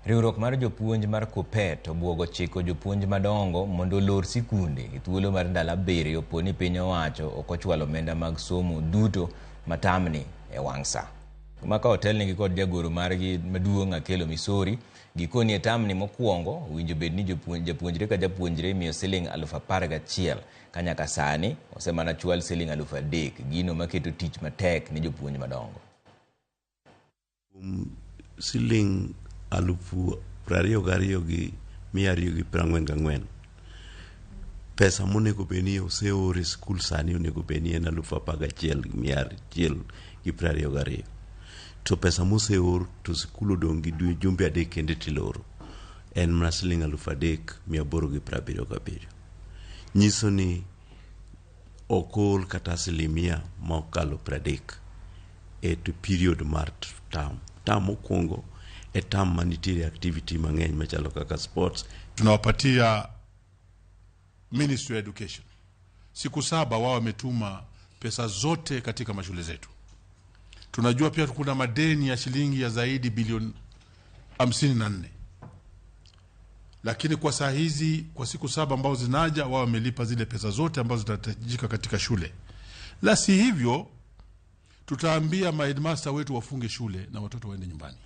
Riwruok mar jopuonj mar KUPPET obuogo chiko jopuonj madongo mondo olor sikunde e thuolo mar ndalo 7 poni piny owacho ok ochwalo omenda mag somo duto matamni e wang' sa. Maka hotel nigi kod jagoro margi maduong' Akelo Misori gikoni e tamni mokwongo winjo bed ni japuonjre ka japuonjre miyo siling 11,000 ka nyaka sani osemana chwal siling 3,000 gino maketo tich matek ne jopuonj madongo. Siling 22,244 pesa monego beni oseore skul sani onego beni en 11,122 to pesa moseor to skul odong' gi jumbe 3 kende tiloro en mana siling 3,877. Nyiso ni okol kata asilimia mokalo 30 e period mar tam mokwongo e tam manitiere activity mang'eny machalo kaka sports. Tunawapatia Ministry of Education siku 7 wao wametuma pesa zote katika mashule zetu. Tunajua pia kuna madeni ya shilingi ya zaidi bilioni 54, lakini kwa saa hizi kwa siku 7 ambao zinaja wao wamelipa zile pesa zote ambazo zitahitajika katika shule. La si hivyo tutaambia maheadmaster wetu wafunge shule na watoto waende nyumbani.